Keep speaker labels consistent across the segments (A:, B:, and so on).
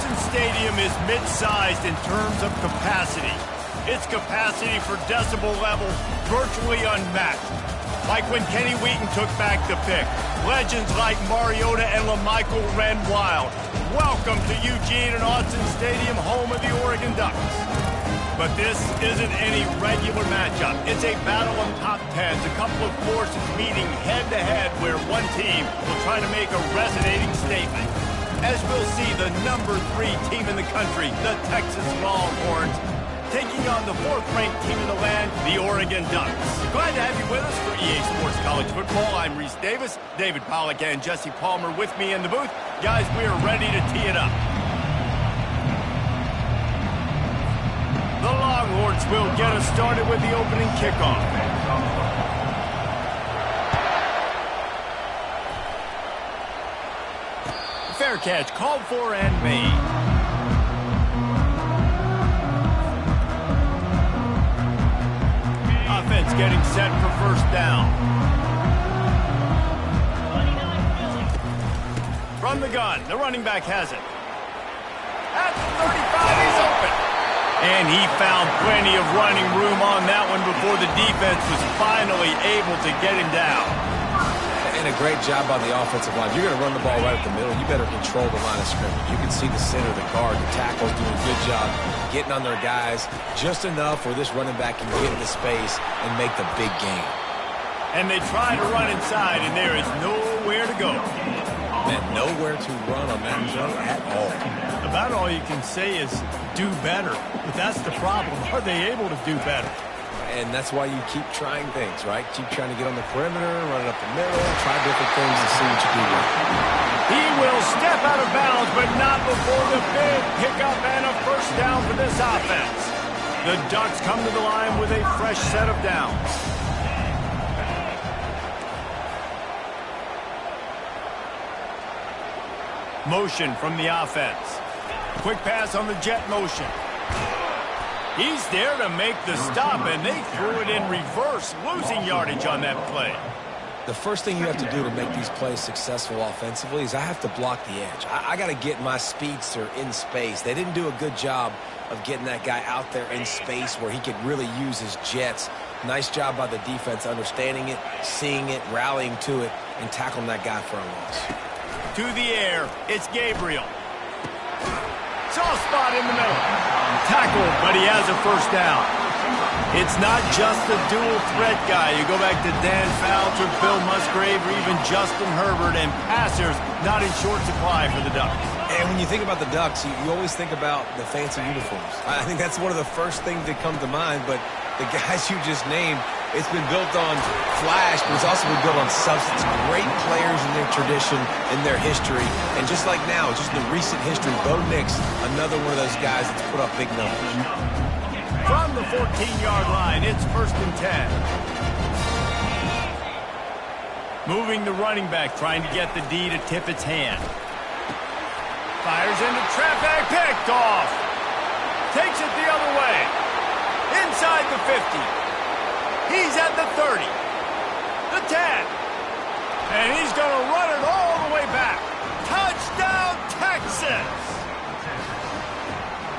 A: Autzen Stadium is mid-sized in terms of capacity. Its capacity for decibel level virtually unmatched. Like when Kenny Wheaton took back the pick. Legends like Mariota and LaMichael ran wild. Welcome to Eugene and Autzen Stadium, home of the Oregon Ducks. But this isn't any regular matchup. It's a battle of top tens, a couple of forces meeting head-to-head where one team will try to make a resonating statement. As we'll see, the number 3 team in the country, the Texas Longhorns, taking on the 4th-ranked team in the land, the Oregon Ducks. Glad to have you with us for EA Sports College Football. I'm Reese Davis, David Pollack and Jesse Palmer with me in the booth. Guys, we are ready to tee it up. The Longhorns will get us started with the opening kickoff. Fair catch called for and made. Offense getting set for first down. From the gun, the running back has it. At the 35, he's open. And he found plenty of running room on that one before the defense was finally able to get him down.
B: And a great job on the offensive line. You're going to run the ball right at the middle. You better control the line of scrimmage. You can see the center of the guard. The tackle's doing a good job getting on their guys just enough where this running back can get into space and make the big game.
A: And they try to run inside, and there is nowhere to go.
B: And nowhere to run on that play at all.
A: About all you can say is do better. But that's the problem. Are they able to do better?
B: And that's why you keep trying things, right? Keep trying to get on the perimeter, run it up the middle, try different things and see what you do with it.
A: He will step out of bounds, but not before the big pickup and a first down for this offense. The Ducks come to the line with a fresh set of downs. Motion from the offense. Quick pass on the jet motion. He's there to make the stop, and they threw it in reverse, losing yardage on that play.
B: The first thing you have to do to make these plays successful offensively is I have to block the edge. I got to get my speedster in space. They didn't do a good job of getting that guy out there in space where he could really use his jets. Nice job by the defense understanding it, seeing it, rallying to it, and tackling that guy for a loss.
A: To the air, it's Gabriel. Soft spot in the middle. Tackled, but he has a first down. It's not just the dual threat guy. You go back to Dan Fouts or Bill Musgrave or even Justin Herbert, and passers not in short supply for the Ducks.
B: And when you think about the Ducks, you always think about the fancy uniforms. I think that's one of the first things that come to mind, but the guys you just named, it's been built on flash, but it's also been built on substance. Great players in their tradition, in their history. And just like now, just in the recent history, Bo Nix, another one of those guys that's put up big numbers.
A: From the 14-yard line, it's 1st and 10. Moving the running back, trying to get the D to tip its hand. Fires into traffic, picked off. Takes it the other way. Inside the 50. He's at the 30. The 10. And he's going to run it all the way back. Touchdown, Texas!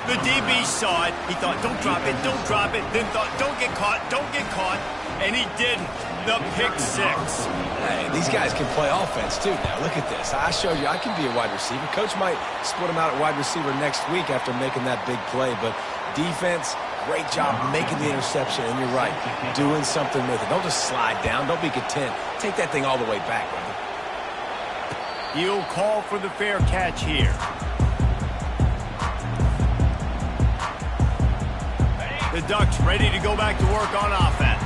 A: The DB saw it. He thought, don't drop it, don't drop it. Then thought, don't get caught, don't get caught. And he didn't. The pick six.
B: Hey, these guys can play offense, too. Now, look at this. I showed you I can be a wide receiver. Coach might split him out at wide receiver next week after making that big play. But defense, great job making the interception. And you're right, doing something with it. Don't just slide down. Don't be content. Take that thing all the way back, brother.
A: He'll call for the fair catch here. The Ducks ready to go back to work on offense.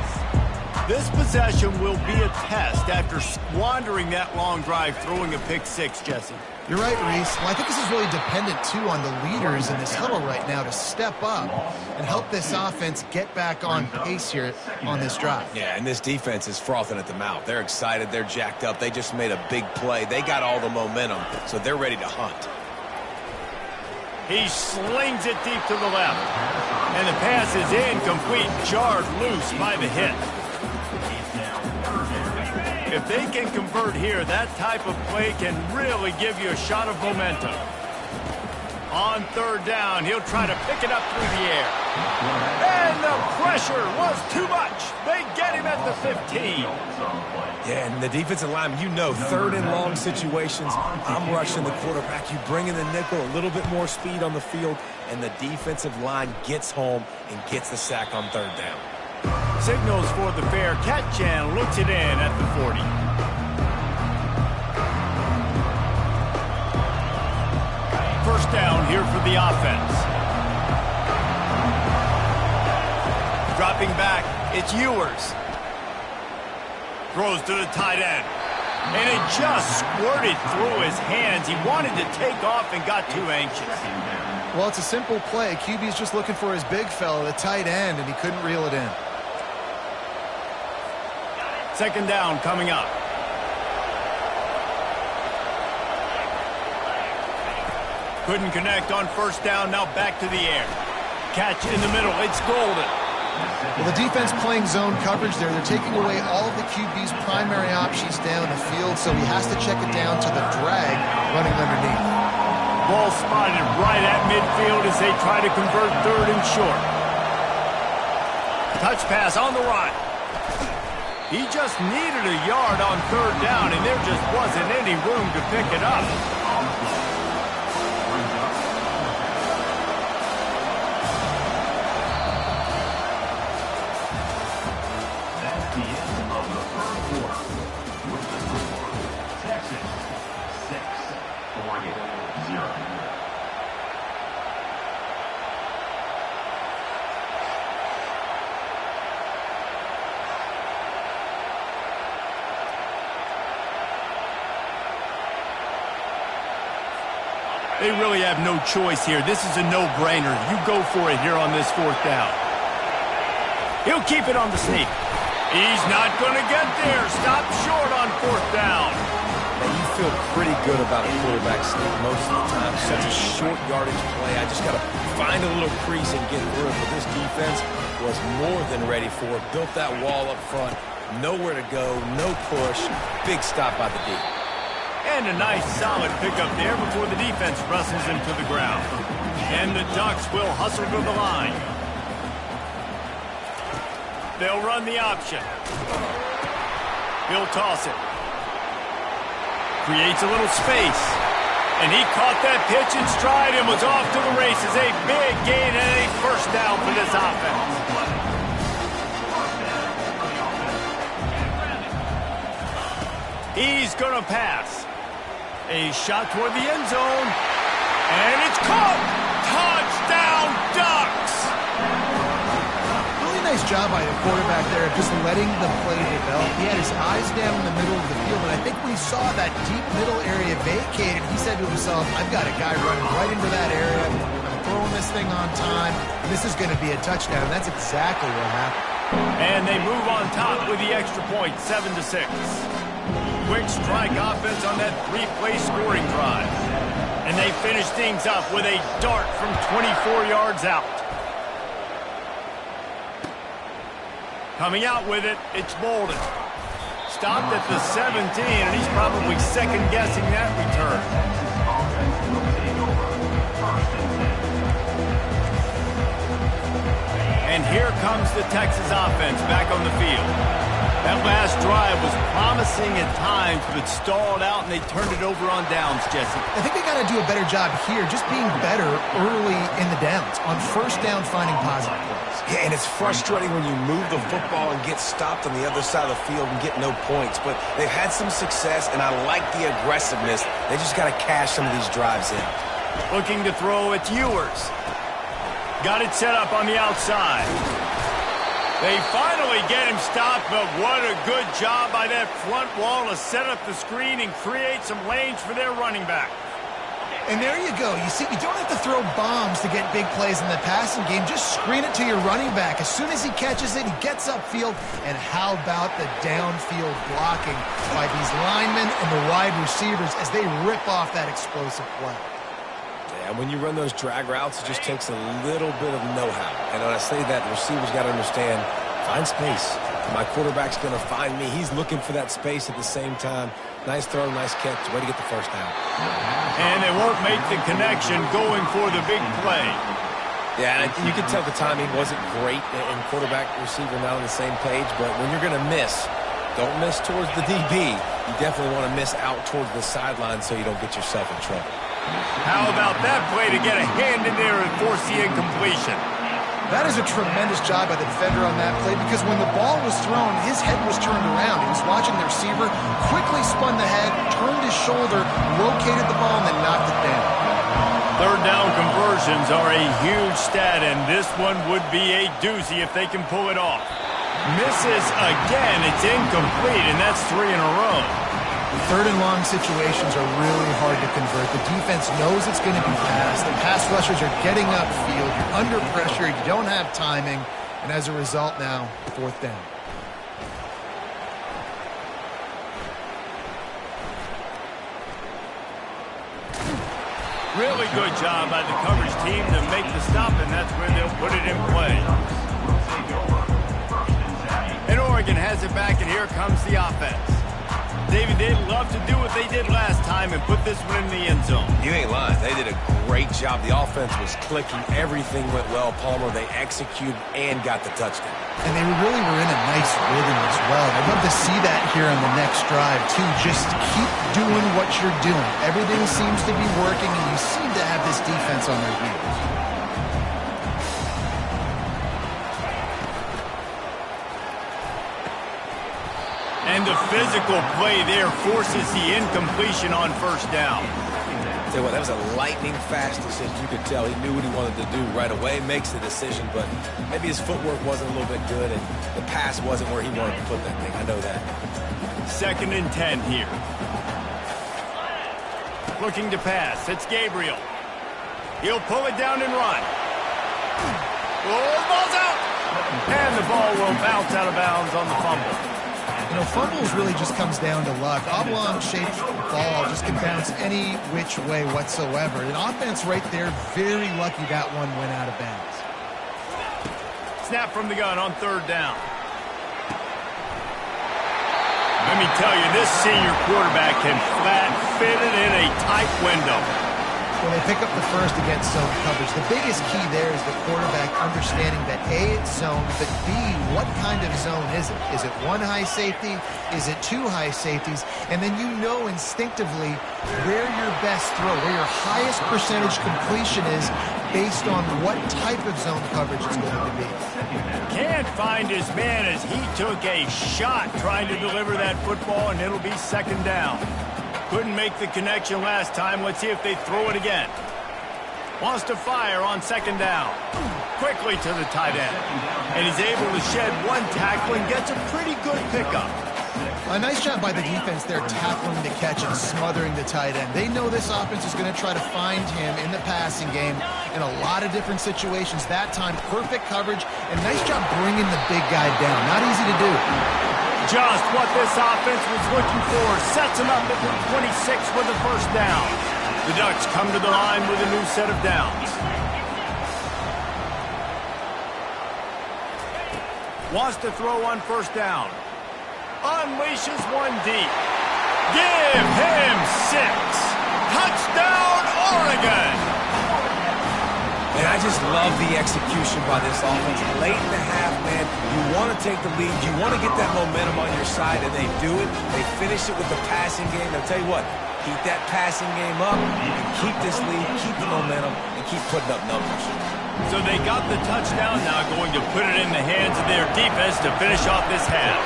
A: This possession will be a test after squandering that long drive, throwing a pick six, Jesse.
C: You're right, Reese. Well, I think this is really dependent, too, on the leaders in this huddle right now to step up and help this offense get back on pace here on this drive.
B: Yeah, and this defense is frothing at the mouth. They're excited. They're jacked up. They just made a big play. They got all the momentum, so they're ready to hunt.
A: He slings it deep to the left. And the pass is incomplete, jarred loose by the hit. If they can convert here, that type of play can really give you a shot of momentum. On third down, he'll try to pick it up through the air. And the pressure was too much. They get him at the 15.
B: Yeah, and the defensive line, you know, third and long situations, I'm rushing the quarterback. You bring in the nickel, a little bit more speed on the field, and the defensive line gets home and gets the sack on third down.
A: Signals for the fair catch and looks it in at the 40. First down here for the offense. Dropping back, it's Ewers. Throws to the tight end. And it just squirted through his hands. He wanted to take off and got too anxious.
C: Well, it's a simple play. QB's just looking for his big fella, the tight end, and he couldn't reel it in.
A: Second down coming up. Couldn't connect on first down, now back to the air. Catch in the middle, it's golden.
C: Well, the defense playing zone coverage there. They're taking away all of the QB's primary options down the field, so he has to check it down to the drag running underneath.
A: Ball spotted right at midfield as they try to convert third and short. Touch pass on the run. He just needed a yard on third down, and there just wasn't any room to pick it up. They really have no choice here. This is a no-brainer. You go for it here on this fourth down. He'll keep it on the sneak. He's not going to get there. Stop short on fourth down.
B: And you feel pretty good about a quarterback sneak most of the time. Such a short yardage play. I just got to find a little crease and get through it. But this defense was more than ready for it. Built that wall up front. Nowhere to go. No push. Big stop by the D.
A: And a nice solid pickup there before the defense wrestles him to the ground. And the Ducks will hustle to the line. They'll run the option. He'll toss it. Creates a little space. And he caught that pitch in stride and was off to the races. A big gain and a first down for this offense. He's going to pass. A shot toward the end zone. And it's caught. Touchdown, Ducks!
C: Really nice job by the quarterback there of just letting the play develop. He had his eyes down in the middle of the field, and I think when he saw that deep middle area vacated, he said to himself, I've got a guy running right into that area. I'm throwing this thing on time. This is going to be a touchdown. That's exactly what happened.
A: And they move on top with the extra point, 7-6. Quick strike offense on that three-play scoring drive. And they finish things up with a dart from 24 yards out. Coming out with it, it's Bolden. Stopped at the 17, and he's probably second-guessing that return. And here comes the Texas offense back on the field. That last drive was promising at times, but stalled out, and they turned it over on downs, Jesse.
C: I think they got to do a better job here, just being better early in the downs. On first down, finding positive plays.
B: Yeah, and it's frustrating when you move the football and get stopped on the other side of the field and get no points. But they've had some success, and I like the aggressiveness. They just got to cash some of these drives in.
A: Looking to throw, it's Ewers. Got it set up on the outside. They finally get him stopped, but what a good job by that front wall to set up the screen and create some lanes for their running back.
C: And there you go. You see, you don't have to throw bombs to get big plays in the passing game. Just screen it to your running back. As soon as he catches it, he gets upfield. And how about the downfield blocking by these linemen and the wide receivers as they rip off that explosive play.
B: And when you run those drag routes, it just takes a little bit of know-how. And when I say that, the receivers got to understand, find space, My quarterback's going to find me. He's looking for that space at the same time. Nice throw, nice catch. Way to get the first down.
A: And they won't make the connection going for the big play.
B: Yeah, and you can tell the timing wasn't great, and quarterback, receiver not on the same page. But when you're going to miss, don't miss towards the DB. You definitely want to miss out towards the sideline so you don't get yourself in trouble.
A: How about that play to get a hand in there and force the incompletion?
C: That is a tremendous job by the defender on that play because when the ball was thrown, his head was turned around. He was watching the receiver, quickly spun the head, turned his shoulder, located the ball, and then knocked it down.
A: Third down conversions are a huge stat, and this one would be a doozy if they can pull it off. Misses again. It's incomplete, and that's 3 in a row.
C: Third and long situations are really hard to convert. The defense knows it's going to be fast. The pass rushers are getting upfield. You're under pressure. You don't have timing. And as a result now, fourth down.
A: Really good job by the coverage team to make the stop, and that's where they'll put it in play. And Oregon has it back, and here comes the offense. David, they'd love to do what they did last time and put this one in the end zone.
B: You ain't lying. They did a great job. The offense was clicking. Everything went well. Palmer, they executed and got the touchdown.
C: And they really were in a nice rhythm as well. I'd love to see that here on the next drive, too. Just keep doing what you're doing. Everything seems to be working, and you seem to have this defense on their heels.
A: And the physical play there forces the incompletion on first down.
B: Tell you what, that was a lightning-fast decision. You could tell he knew what he wanted to do right away, makes the decision, but maybe his footwork wasn't a little bit good, and the pass wasn't where he wanted to put that thing. I know that.
A: 2nd and 10 here. Looking to pass. It's Gabriel. He'll pull it down and run. Oh, the ball's out! And the ball will bounce out of bounds on the fumble.
C: You know, fumbles really just comes down to luck. Oblong-shaped ball just can bounce any which way whatsoever. An offense right there, very lucky that one went out of bounds.
A: Snap from the gun on 3rd down. Let me tell you, this senior quarterback can flat fit it in a tight window.
C: When they pick up the first against zone coverage, the biggest key there is the quarterback understanding that A, it's zone, but B, what kind of zone is it? Is it 1 high safety? Is it 2 high safeties? And then you know instinctively where your best throw, where your highest percentage completion is based on what type of zone coverage it's going to be.
A: Can't find his man as he took a shot trying to deliver that football, and it'll be 2nd down. Couldn't make the connection last time. Let's see if they throw it again. Wants to fire on 2nd down. Quickly to the tight end. And he's able to shed 1 tackle and gets a pretty good pickup.
C: A nice job by the defense there, tackling the catch and smothering the tight end. They know this offense is going to try to find him in the passing game in a lot of different situations. That time, perfect coverage, and nice job bringing the big guy down. Not easy to do.
A: Just what this offense was looking for. Sets him up at the 26 with the 1st down. The Ducks come to the line with a new set of downs. Wants to throw on 1st down. Unleashes 1 deep. Give him 6. Touchdown, Oregon!
B: And I just love the execution by this offense. Late in the half, man, you want to take the lead. You want to get that momentum on your side, and they do it. They finish it with the passing game. I'll tell you what, keep that passing game up, and keep this lead, keep the momentum, and keep putting up numbers.
A: So they got the touchdown, now going to put it in the hands of their defense to finish off this half.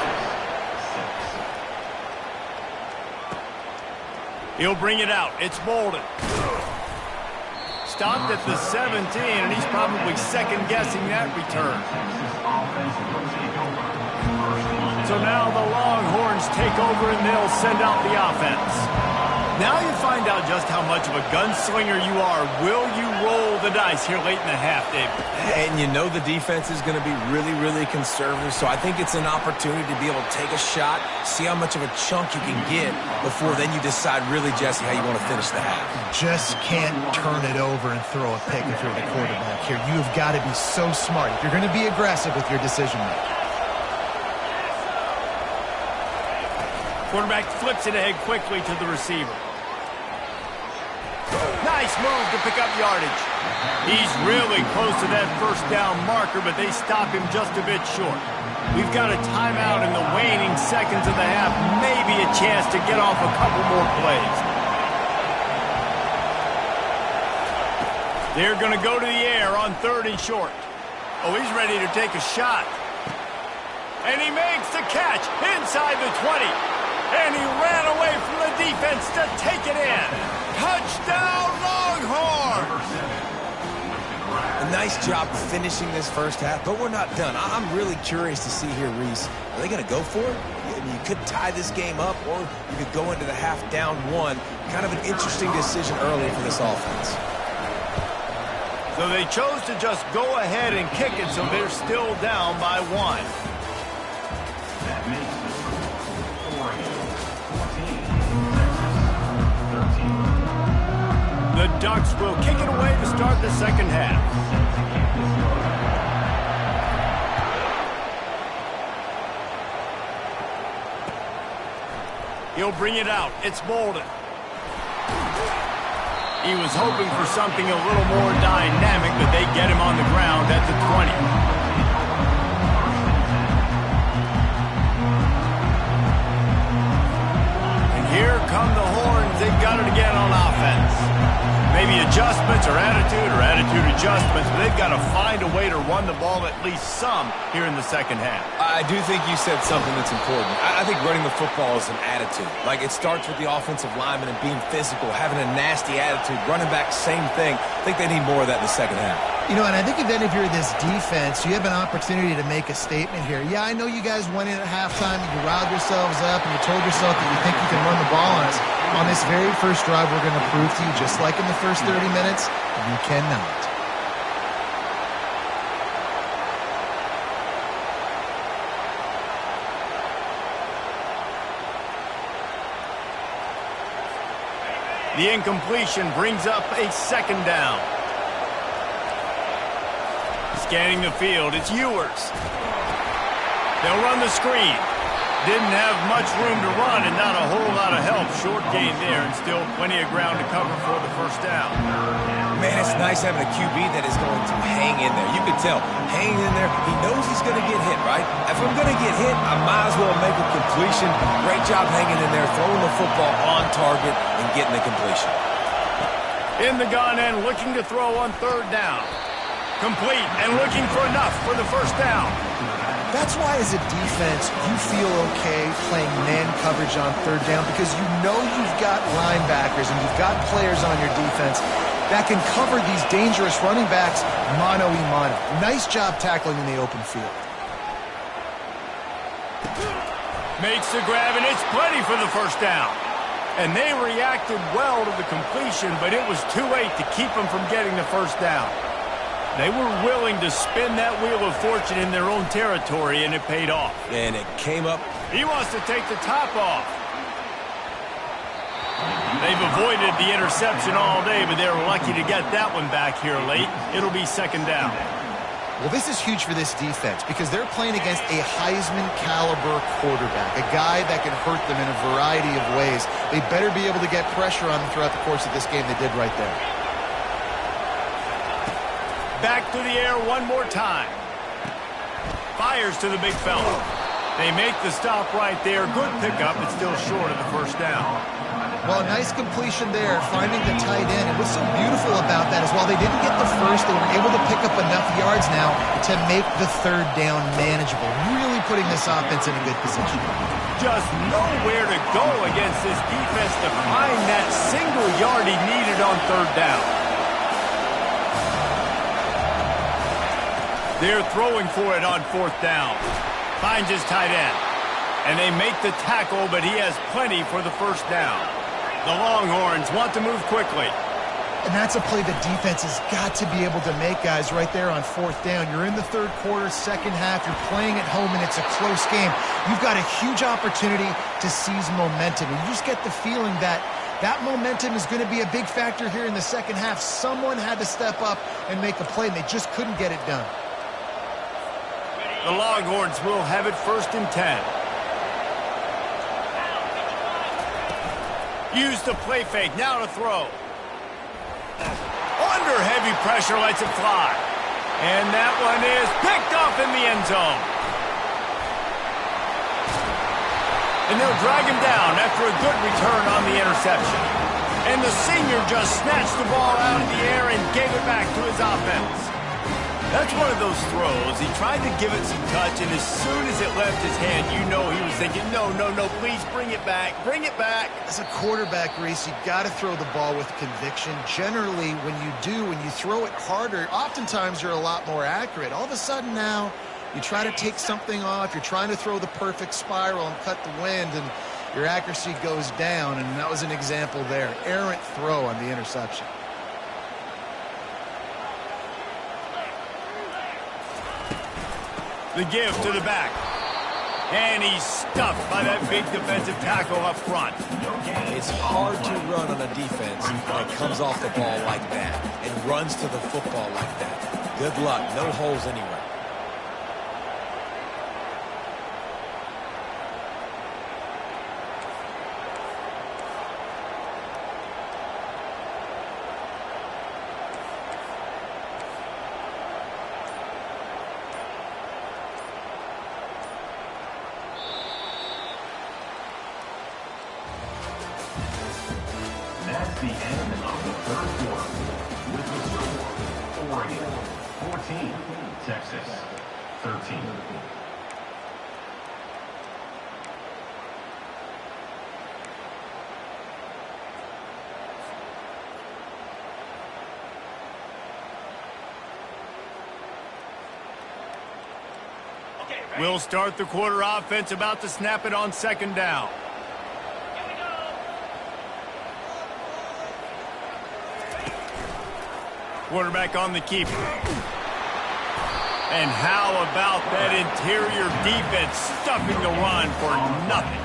A: He'll bring it out. It's Bolden. Stopped at the 17, and he's probably second-guessing that return. So now the Longhorns take over, and they'll send out the offense. Now you find out just how much of a gunslinger you are. Will you roll the dice here late in the half, David?
B: And you know the defense is going to be really, really conservative, so I think it's an opportunity to be able to take a shot, see how much of a chunk you can get before then you decide really, Jesse, how you want to finish the half.
C: Just can't turn it over and throw a pick if you're the quarterback here. You've got to be so smart if you're going to be aggressive with your decision making.
A: Quarterback flips it ahead quickly to the receiver. Nice move to pick up yardage. He's really close to that first down marker, but they stop him just a bit short. We've got a timeout in the waning seconds of the half. Maybe a chance to get off a couple more plays. They're going to go to the air on 3rd and short. Oh, he's ready to take a shot. And he makes the catch inside the 20. And he ran away from the defense to take it in. Touchdown, Longhorns!
B: A nice job finishing this first half, but we're not done. I'm really curious to see here, Reese. Are they going to go for it? You could tie this game up, or you could go into the half down 1. Kind of an interesting decision early for this offense.
A: So they chose to just go ahead and kick it, so they're still down by 1.
D: That makes the score 14-13.
A: The Ducks will kick it away to start the second half. He'll bring it out. It's Bolden. He was hoping for something a little more dynamic, but they get him on the ground at the 20. And here come the Horns. They've got it again on offense. Maybe adjustments or attitude adjustments, but they've got to find a way to run the ball at least some here in the second half.
B: I do think you said something that's important. I think running the football is an attitude. Like, it starts with the offensive lineman and being physical, having a nasty attitude. Running back, same thing. I think they need more of that in the second half.
C: You know, and I think then if you're this defense, you have an opportunity to make a statement here. Yeah, I know you guys went in at halftime and you riled yourselves up and you told yourself that you think you can run the ball on us. On this very first drive, we're going to prove to you, just like in the first 30 minutes, you cannot.
A: The incompletion brings up a second down. Scanning the field, it's Ewers. They'll run the screen. Didn't have much room to run and not a whole lot of help. Short gain there and still plenty of ground to cover for the first down.
B: Man, it's nice having a QB that is going to hang in there. You can tell, hanging in there, he knows he's going to get hit, right? If I'm going to get hit, I might as well make a completion. Great job hanging in there, throwing the football on target and getting the completion.
A: In the gun and looking to throw on 3rd down. Complete and looking for enough for the first down.
C: That's why, as a defense, you feel okay playing man coverage on 3rd down, because you know you've got linebackers and you've got players on your defense that can cover these dangerous running backs mano-a-mano. Nice job tackling in the open field.
A: Makes the grab, and it's plenty for the first down. And they reacted well to the completion, but it was too late to keep them from getting the first down. They were willing to spin that wheel of fortune in their own territory, and it paid off.
B: And it came up.
A: He wants to take the top off. They've avoided the interception all day, but they're lucky to get that one back here late. It'll be second down.
C: Well, this is huge for this defense because they're playing against a Heisman-caliber quarterback, a guy that can hurt them in a variety of ways. They better be able to get pressure on them throughout the course of this game. They did right there.
A: Back to the air one more time. Fires to the big fella. They make the stop right there. Good pickup. It's still short of the first down.
C: Well, nice completion there, finding the tight end. And what's so beautiful about that is while they didn't get the first, they were able to pick up enough yards now to make the 3rd down manageable. Really putting this offense in a good position.
A: Just nowhere to go against this defense to find that single yard he needed on 3rd down. They're throwing for it on 4th down. Finds his tight end. And they make the tackle, but he has plenty for the first down. The Longhorns want to move quickly.
C: And that's a play the defense has got to be able to make, guys, right there on 4th down. You're in the 3rd quarter, second half. You're playing at home, and it's a close game. You've got a huge opportunity to seize momentum. And you just get the feeling that that momentum is going to be a big factor here in the second half. Someone had to step up and make a play, and they just couldn't get it done.
A: The Longhorns will have it 1st and 10. Use the play fake, now to throw. Under heavy pressure, lets it fly. And that one is picked off in the end zone. And they'll drag him down after a good return on the interception. And the senior just snatched the ball out of the air and gave it back to his offense. That's one of those throws. He tried to give it some touch, and as soon as it left his hand, you know he was thinking, no, please bring it back, bring it back.
C: As a quarterback, Reese, you got to throw the ball with conviction. Generally, when you throw it harder, oftentimes you're a lot more accurate. All of a sudden now, you try to take something off, you're trying to throw the perfect spiral and cut the wind, and your accuracy goes down, and that was an example there. Errant throw on the interception.
A: The give to the back. And he's stuffed by that big defensive tackle up front.
B: It's hard to run on a defense that comes off the ball like that and runs to the football like that. Good luck. No holes anywhere.
D: That's the end of the third quarter. With the score, Oregon 14, Texas 13.
A: We'll start the quarter offense, about to snap it on second down. Quarterback on the keeper. And how about that interior defense stuffing the run for nothing?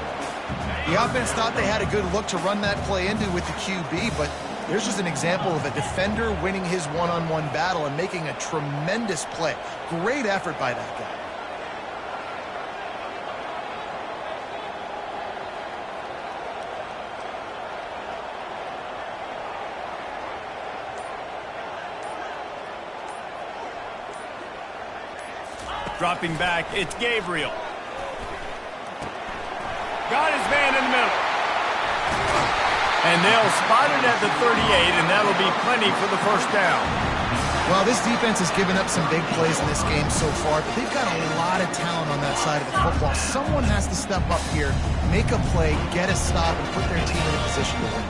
C: The offense thought they had a good look to run that play into with the QB, but there's just an example of a defender winning his one-on-one battle and making a tremendous play. Great effort by that guy.
A: Dropping back, it's Gabriel. Got his man in the middle. And they'll spot it at the 38, and that'll be plenty for the first down.
C: Well, this defense has given up some big plays in this game so far, but they've got a lot of talent on that side of the football. Someone has to step up here, make a play, get a stop, and put their team in a position to win.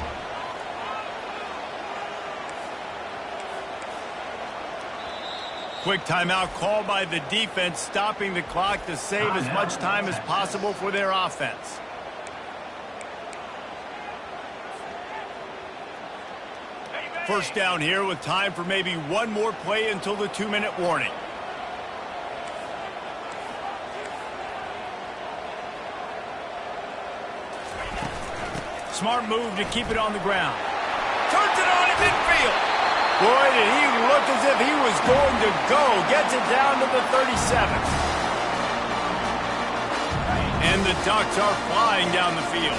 A: Quick timeout called by the defense, stopping the clock to save as much time as possible for their offense. First down here with time for maybe one more play until the 2-minute warning. Smart move to keep it on the ground. Turns it on in midfield. Boy, did he look as if he was going to go. Gets it down to the 37. And the Ducks are flying down the field.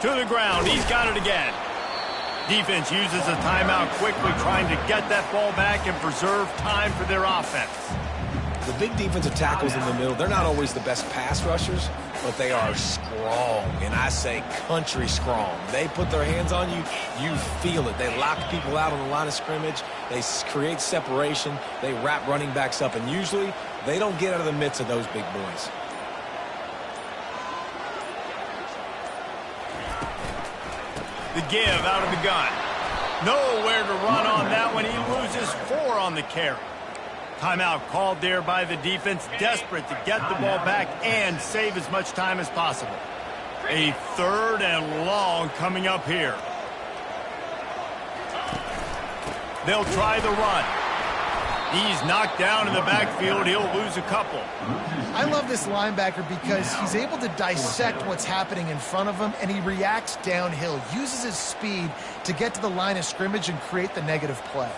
A: To the ground. He's got it again. Defense uses a timeout quickly, trying to get that ball back and preserve time for their offense.
B: The big defensive tackles in the middle, they're not always the best pass rushers, but they are strong, and I say country strong. They put their hands on you, you feel it. They lock people out on the line of scrimmage. They create separation. They wrap running backs up, and usually they don't get out of the midst of those big boys.
A: The give out of the gun. Nowhere to run on that one. He loses 4 on the carry. Timeout called there by the defense, desperate to get the ball back and save as much time as possible. A 3rd and long coming up here. They'll try the run. He's knocked down in the backfield. He'll lose a couple.
C: I love this linebacker because he's able to dissect what's happening in front of him, and he reacts downhill, uses his speed to get to the line of scrimmage and create the negative play.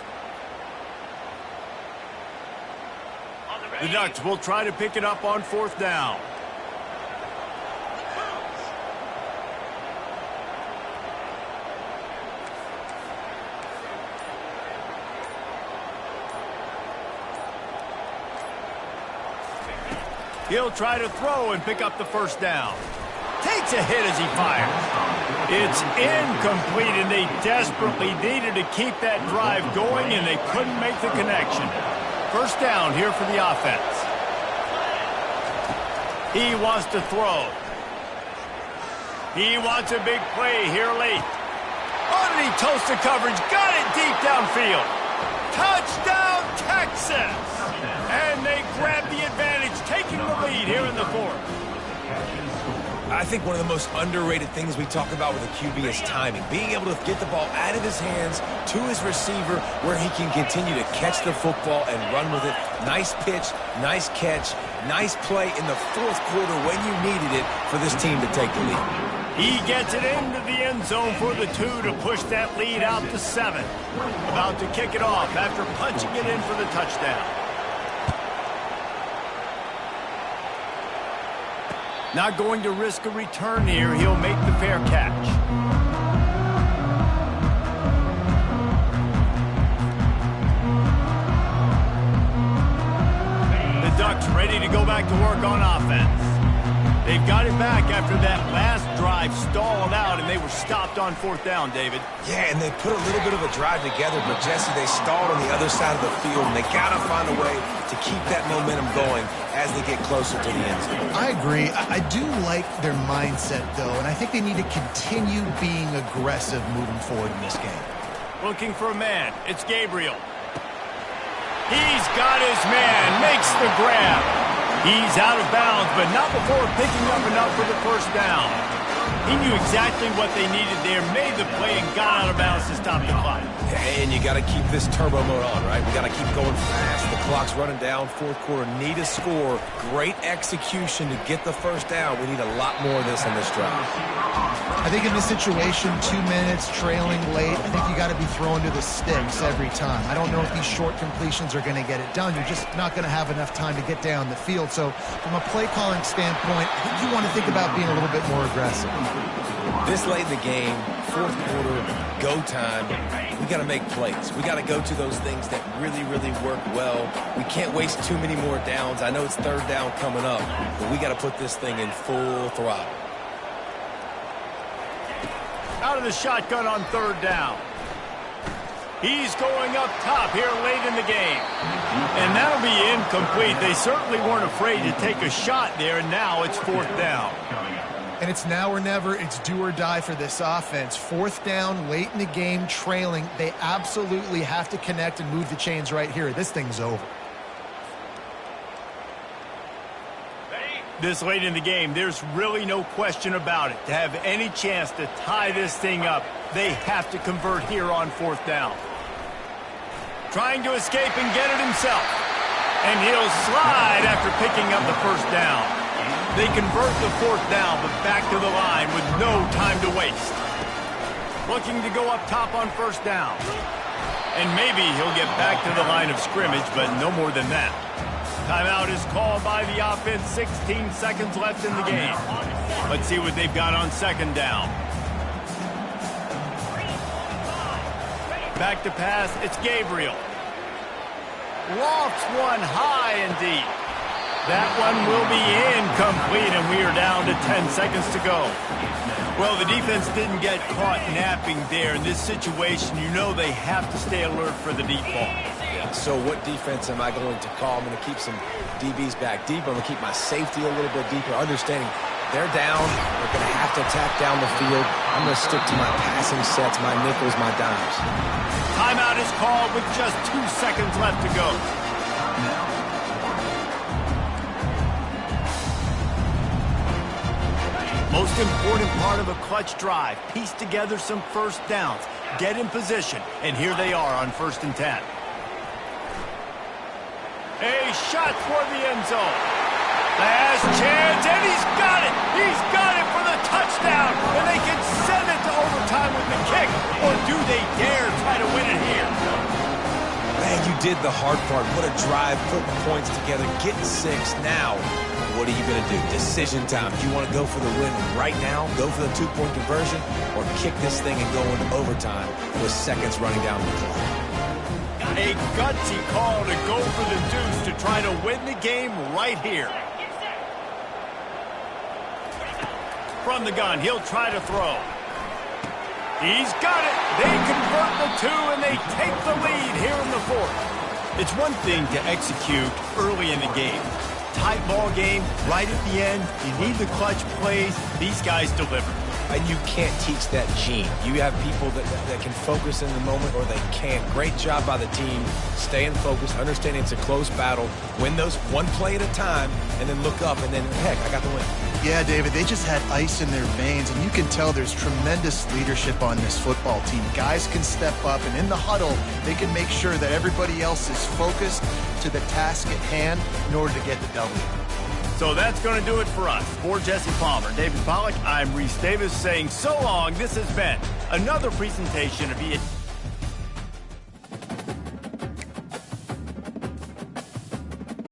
A: The Ducks will try to pick it up on 4th down. He'll try to throw and pick up the 1st down. Takes a hit as he fires. It's incomplete, and they desperately needed to keep that drive going, and they couldn't make the connection. 1st down here for the offense. He wants to throw. He wants a big play here late. Underneath toasted coverage, got it deep downfield. Touchdown, Texas! And they grab the advantage, taking the lead here in the 4th.
B: I think one of the most underrated things we talk about with a QB is timing. Being able to get the ball out of his hands to his receiver where he can continue to catch the football and run with it. Nice pitch, nice catch, nice play in the 4th quarter when you needed it for this team to take the lead.
A: He gets it into the end zone for the 2 to push that lead out to 7. About to kick it off after punching it in for the touchdown. Not going to risk a return here. He'll make the fair catch. The Ducks ready to go back to work on offense. They've got it back after that last drive stalled out, and they were stopped on 4th down, David.
B: Yeah, and they put a little bit of a drive together, but, Jesse, they stalled on the other side of the field, and they got to find a way to keep that momentum going as they get closer to the end zone.
C: I agree. I do like their mindset, though, and I think they need to continue being aggressive moving forward in this game.
A: Looking for a man. It's Gabriel. He's got his man. Makes the grab. He's out of bounds, but not before picking up enough for the 1st down. He knew exactly what they needed there, made the play, and got out of bounds to stop the clock.
B: And you got to keep this turbo mode on, right? We got to keep going fast. The clock's running down. 4th quarter, need a score. Great execution to get the 1st down. We need a lot more of this on this drive.
C: I think in this situation, 2 minutes, trailing late, I think you got to be throwing to the sticks every time. I don't know if these short completions are going to get it done. You're just not going to have enough time to get down the field. So from a play calling standpoint, I think you want to think about being a little bit more aggressive.
B: This late in the game, 4th quarter, go time, we got to make plays. We got to go to those things that really, really work well. We can't waste too many more downs. I know it's 3rd down coming up, but we got to put this thing in full throttle.
A: Out of the shotgun on 3rd down. He's going up top here late in the game. And that'll be incomplete. They certainly weren't afraid to take a shot there, and now it's 4th down.
C: And it's now or never. It's do or die for this offense. 4th down, late in the game, trailing. They absolutely have to connect and move the chains right here. This thing's over.
A: This late in the game, there's really no question about it. To have any chance to tie this thing up, they have to convert here on 4th down. Trying to escape and get it himself. And he'll slide after picking up the 1st down. They convert the 4th down, but back to the line with no time to waste. Looking to go up top on 1st down. And maybe he'll get back to the line of scrimmage, but no more than that. Timeout is called by the offense. 16 seconds left in the game. Let's see what they've got on 2nd down. Back to pass, it's Gabriel. Lofts one high and deep. That one will be incomplete, and we are down to 10 seconds to go. Well, the defense didn't get caught napping there. In this situation, you know they have to stay alert for the deep ball.
B: Yeah, so what defense am I going to call? I'm going to keep some DBs back deep. I'm going to keep my safety a little bit deeper, understanding they're down. They're going to have to attack down the field. I'm going to stick to my passing sets, my nickels, my dimes.
A: Timeout is called with just 2 seconds left to go. Most important part of a clutch drive, piece together some 1st downs, get in position, and here they are on 1st and 10. A shot for the end zone. Last chance, and he's got it! He's got it for the touchdown, and they can send it to overtime with the kick, or do they dare try to win it here?
B: Man, you did the hard part. What a drive, putting points together, getting 6. Now, what are you going to do? Decision time. Do you want to go for the win right now, go for the 2-point conversion, or kick this thing and go into overtime with seconds running down the clock?
A: A gutsy call to go for the deuce to try to win the game right here. From the gun, he'll try to throw. He's got it. They convert the 2, and they take the lead here in the 4th. It's one thing to execute early in the game. Tight ball game, right at the end. You need the clutch plays. These guys deliver.
B: And you can't teach that gene. You have people that can focus in the moment or they can't. Great job by the team, staying focused, understanding it's a close battle, win those one play at a time, and then look up, and then, heck, I got the win.
C: Yeah, David, they just had ice in their veins, and you can tell there's tremendous leadership on this football team. Guys can step up, and in the huddle, they can make sure that everybody else is focused to the task at hand in order to get the W.
A: So that's going to do it for us. For Jesse Palmer, David Pollack, I'm Reese Davis saying so long. This has been another presentation of ESPN.